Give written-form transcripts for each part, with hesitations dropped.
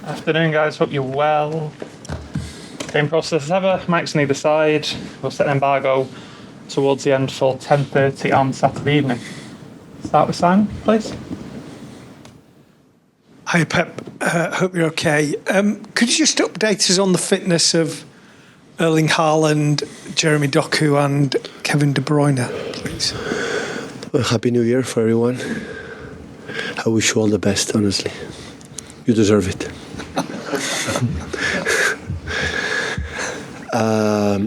Afternoon, guys. Hope you're well. Same process as ever. Mics on either side. We'll set an embargo towards the end for 10:30 on Saturday evening. Start with Simon, please. Hi, Pep. Hope you're okay. Could you just update us on the fitness of Erling Haaland, Jeremy Doku and Kevin De Bruyne, please? Well, Happy New Year for everyone. I wish you all the best, honestly. You deserve it.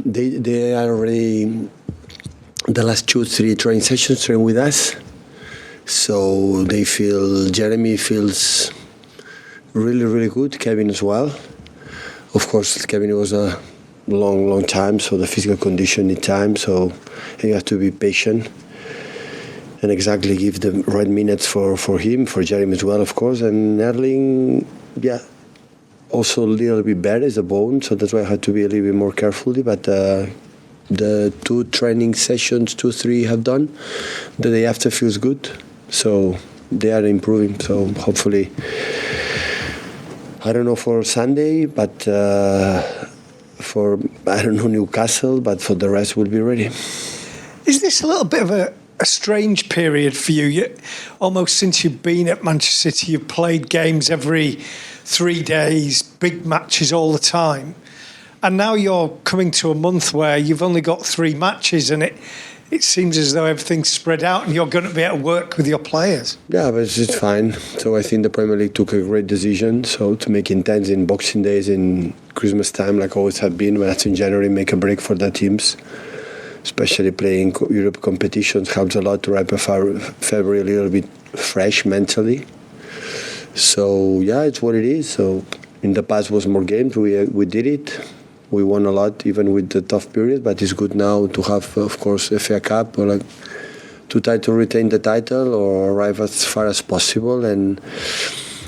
They are already the last 2-3 training sessions training with us. So Jeremy feels really, really good. Kevin as well. Of course, Kevin was a long time, so the physical condition needs time. So you have to be patient and exactly give the right minutes for him, for Jeremy as well, of course. And Erling, also a little bit better as a bone, so that's why I had to be a little bit more carefully. But the 2 training sessions, 2-3 have done. The day after feels good, so they are improving. So hopefully, I don't know for Sunday, but for Newcastle, but for the rest we'll be ready. Is this a little bit of a strange period for you? Almost since you've been at Manchester City, you've played games every 3 days, big matches all the time. And now you're coming to a month where you've only got 3 matches and it seems as though everything's spread out and you're going to be able to work with your players. Yeah, but it's fine. So I think the Premier League took a great decision. So to make intense in Boxing Days, in Christmas time, like always have been, when it's in January, make a break for the teams. Especially playing Europe competitions helps a lot to wrap up February a little bit fresh mentally. So yeah, it's what it is. So in the past was more games. We did it. We won a lot even with the tough period. But it's good now to have, of course, FA Cup or to try to retain the title or arrive as far as possible and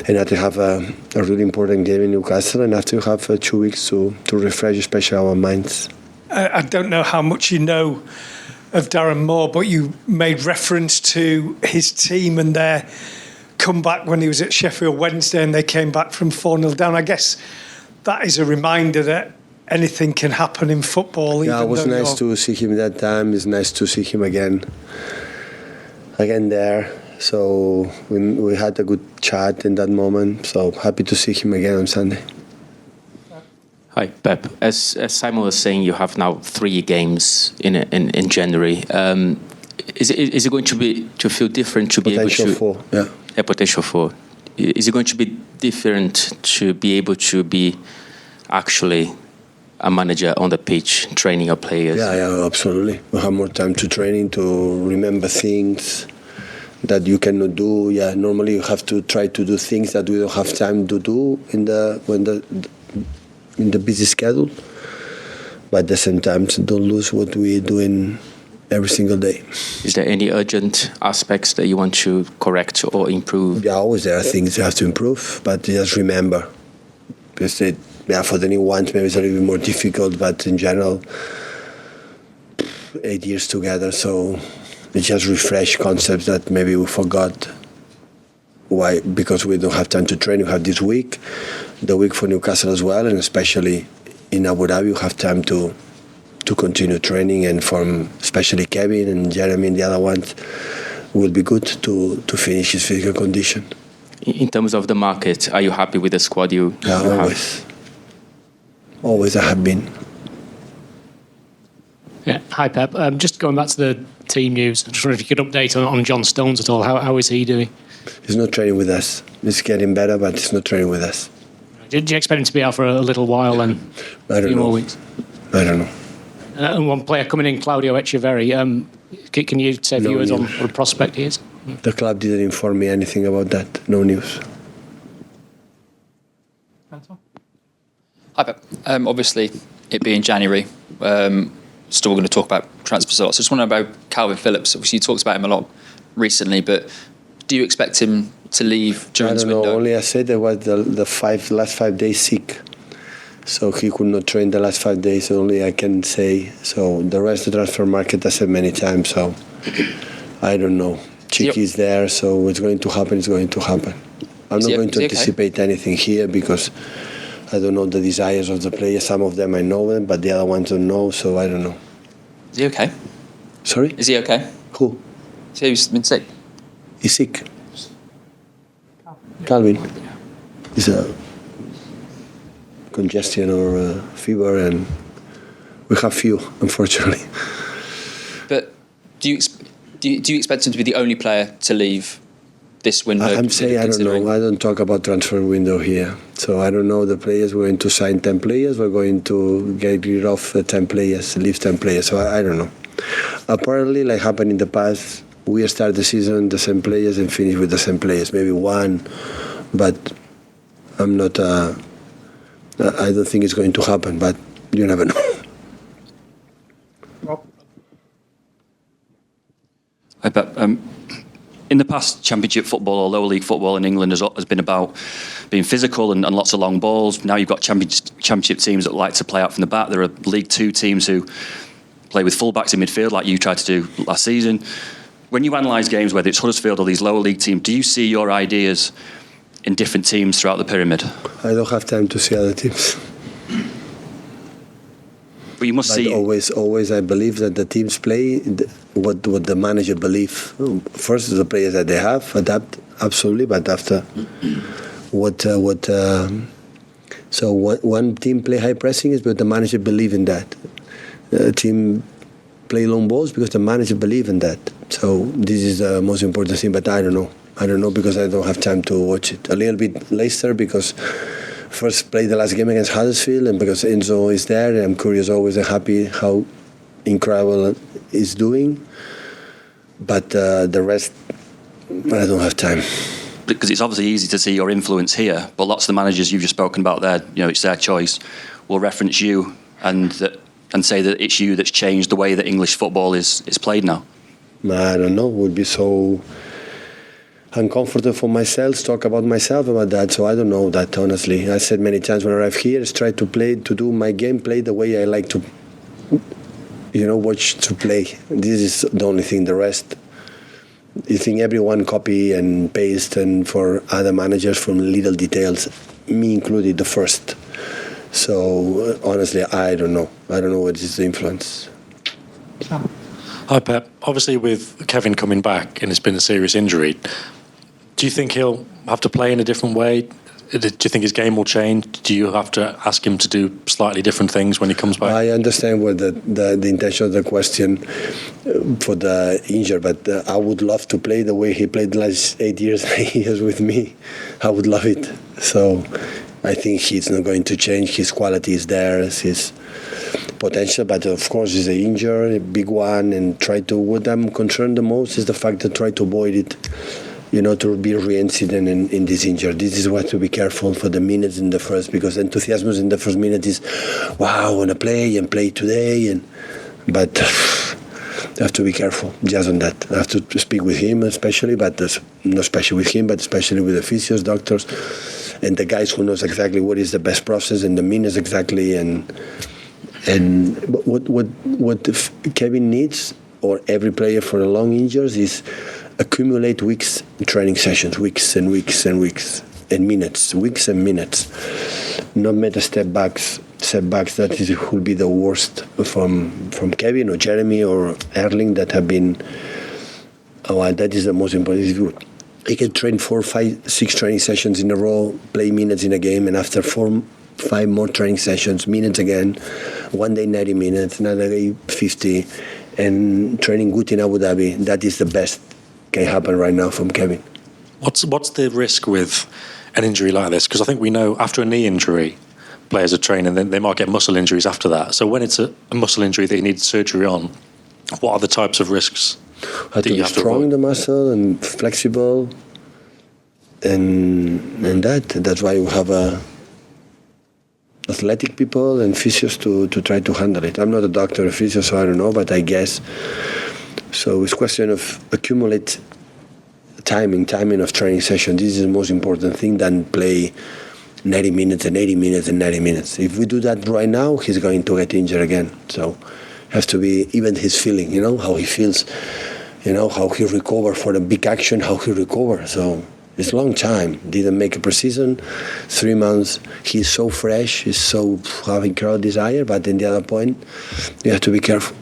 to have a really important game in Newcastle and after have 2 weeks to refresh, especially our minds. I don't know how much you know of Darren Moore, but you made reference to his team and their comeback when he was at Sheffield Wednesday and they came back from 4-0 down. I guess that is a reminder that anything can happen in football. Yeah, it was nice to see him that time. It's nice to see him again there. So we had a good chat in that moment. So happy to see him again on Sunday. Hi, Pep. As Simon was saying, you have now 3 games in January. Is it going to feel different to be able to? Potential 4, yeah. Yeah, potential 4. Is it going to be different to be able to be actually a manager on the pitch, training your players? Yeah, absolutely. We have more time to training, to remember things that you cannot do. Yeah, normally you have to try to do things that we don't have time to do in the busy schedule. But at the same time, don't lose what we're doing every single day. Is there any urgent aspects that you want to correct or improve? Yeah, always there are things you have to improve, but just remember. Because for the new ones, maybe it's a little bit more difficult, but in general, 8 years together, so it's just refresh concepts that maybe we forgot. Why? Because we don't have time to train. We have this week, the week for Newcastle as well, and especially in Abu Dhabi, you have time to continue training, and from especially Kevin and Jeremy and the other ones, will be good to finish his physical condition. In terms of the market, are you happy with the squad you always. Always I have been. Yeah. Hi, Pep. Just going back to the team news, I just wonder if you could update on John Stones at all. How is he doing? He's not training with us. He's getting better, but he's not training with us. Did you expect him to be out for a little while and a few more weeks? I don't know. And one player coming in, Claudio Echeverri. Can you say a few words on what a prospect he is? The club didn't inform me anything about that. No news. Hi, Pep. Obviously, it being January, still going to talk about transfers a lot. So I just want to know about Kalvin Phillips. Obviously, you talked about him a lot recently, but do you expect him to leave during this window? Only I said that was the last 5 days sick. So he could not train the last 5 days, only I can say. So the rest of the transfer market, I said many times, so I don't know. Chicky is there, so what's going to happen is going to happen. I'm not going to anticipate anything here because I don't know the desires of the players. Some of them I know them, but the other ones don't know, so I don't know. Is he okay? Sorry? Is he okay? Who? He's been sick. He's sick. Kalvin. He's a congestion or a fever, and we have few, unfortunately. But do you expect him to be the only player to leave this window? I'm saying I don't know. I don't talk about transfer window here, so I don't know the players. We're going to sign 10 players. We're going to get rid of 10 players, leave 10 players. So I don't know. Apparently, like happened in the past, we start the season the same players and finish with the same players. Maybe one, but I'm not. I don't think it's going to happen, but you never know. Hi, Pep. In the past, Championship football or lower league football in England has been about being physical and lots of long balls. Now you've got Championship teams that like to play out from the back. There are League Two teams who play with fullbacks in midfield, like you tried to do last season. When you analyse games, whether it's Huddersfield or these lower league teams, do you see your ideas in different teams throughout the pyramid? I don't have time to see other teams. But you must see. Always, I believe that the teams play what the manager believes. First, the players that they have adapt absolutely, but after so one team play high pressing is because the manager believe in that. The team play long balls because the manager believe in that. So this is the most important thing. But I don't know. I don't know because I don't have time to watch it. A little bit later because first play the last game against Huddersfield, and because Enzo is there, and I'm curious always and happy how incredible he's doing. But the rest, I don't have time. Because it's obviously easy to see your influence here, but lots of the managers you've just spoken about there, it's their choice, will reference you and say that it's you that's changed the way that English football is played now. I don't know. It would be so uncomfortable for myself to talk about myself about that, so I don't know that, honestly. I said many times when I arrive here is try to do my gameplay the way I like to watch to play. This is the only thing. The rest, you think everyone copy and paste, and for other managers from little details, me included, the first. So honestly, I don't know what is the influence. Hi Pep, obviously with Kevin coming back and it's been a serious injury, do you think he'll have to play in a different way? Do you think his game will change? Do you have to ask him to do slightly different things when he comes back? I understand what the intention of the question for the injured, but I would love to play the way he played the last 8 years with me. I would love it. So I think he's not going to change. His quality is there, his potential, but of course he's an injury, a big one, and what I'm concerned the most is the fact that try to avoid it. To be reincident in this injury. This is what to be careful for the minutes in the first, because enthusiasm in the first minute is, wow, I want to play and play today, but I have to be careful just on that. I have to speak with him especially, but not especially with him, but especially with the physios, doctors, and the guys who knows exactly what is the best process and the minutes exactly, and what Kevin needs, or every player for a long injuries, is accumulate weeks training sessions, weeks and weeks and weeks and minutes, weeks and minutes. Not make a setbacks. That will be the worst from Kevin or Jeremy or Erling that have been. That is the most important. He can train 4, 5, 6 training sessions in a row, play minutes in a game, and after 4, 5 more training sessions, minutes again. One day 90 minutes, another day 50, and training good in Abu Dhabi. That is the best can happen right now from Kevin. What's the risk with an injury like this? Because I think we know after a knee injury, players are training, then they might get muscle injuries after that. So when it's a muscle injury that you need surgery on, what are the types of risks? How to be strong, the muscle, and flexible, and that's why we have athletic people and physios to try to handle it. I'm not a doctor or physio, so I don't know, but I guess. So it's a question of accumulate timing of training session. This is the most important thing than play 90 minutes and 80 minutes and 90 minutes. If we do that right now, he's going to get injured again. So has to be even his feeling, how he feels, how he recover for the big action, how he recover. So it's a long time. Didn't make a pre-season, 3 months. He's so fresh, he's so having crowd desire, but in the other point, you have to be careful.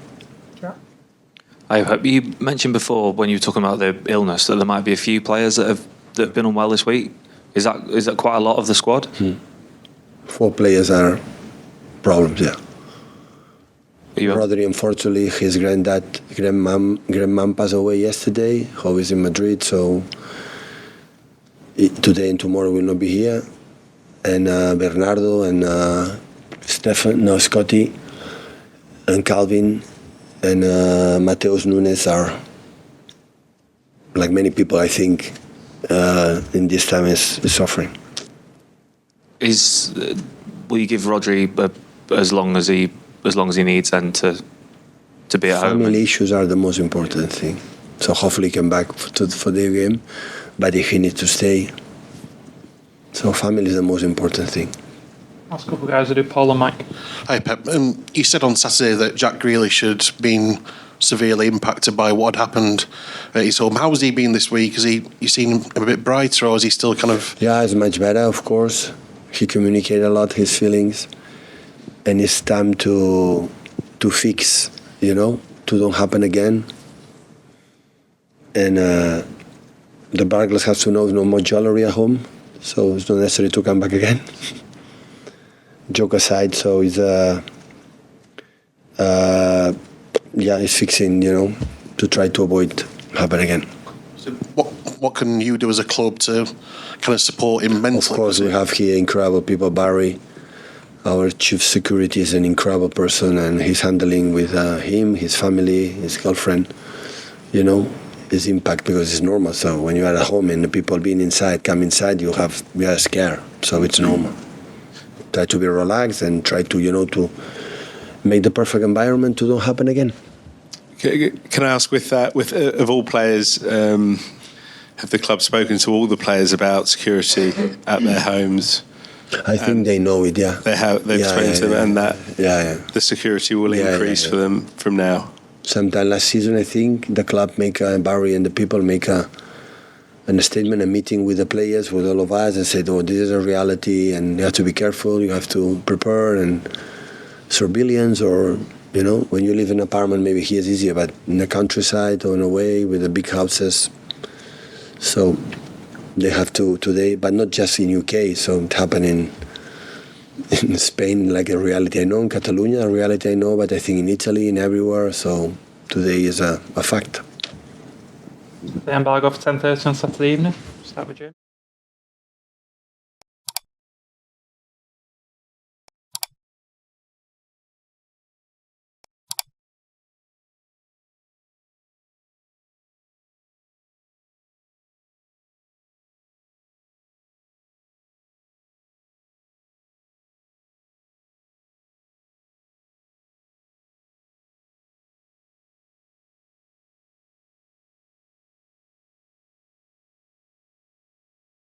You mentioned before when you were talking about the illness that there might be a few players that have been unwell this week. Is that quite a lot of the squad? 4 players are problems, yeah. You Rodri, unfortunately, his grandmom passed away yesterday, who is in Madrid, so today and tomorrow will not be here. And Bernardo and Scotty and Kalvin and Mateus Nunes are, like many people, I think, in this time is suffering. Will you give Rodri as long as he needs then to be at home? Family issues are the most important thing. So hopefully he come back for the game, but if he needs to stay, so family is the most important thing. Last couple of guys, I do Paul and Mike. Hi Pep. You said on Saturday that Jack Grealish had been severely impacted by what had happened at his home. How has he been this week? You seen him a bit brighter, or is he still kind of? Yeah, he's much better, of course. He communicated a lot his feelings, and it's time to fix, to don't happen again. And the burglars have to know no more jewelry at home, so it's not necessary to come back again. Joke aside, so it's it's fixing, to try to avoid happen again. So what can you do as a club to kind of support him mentally? Of course, we have here incredible people. Barry, our chief security, is an incredible person, and he's handling with him, his family, his girlfriend, his impact, because it's normal. So when you are at home and the people being inside come inside, we are scared. So it's normal. Try to be relaxed and try to, to make the perfect environment to don't happen again. Can I ask, with of all players, have the club spoken to all the players about security at their homes? I think they know it, yeah. They've spoken to them, and that the security will increase for them from now. Sometime last season, I think, the club Barry and the people make a statement, a meeting with the players, with all of us, and said, this is a reality, and you have to be careful, you have to prepare, and surveillance, or, when you live in an apartment, maybe here it's easier, but in the countryside or in a way with the big houses, so they have to today, but not just in UK, so it happened in Spain, like a reality I know, in Catalonia, a reality I know, but I think in Italy and everywhere, so today is a fact. The embargo for 10:30 on Saturday evening. Start with you.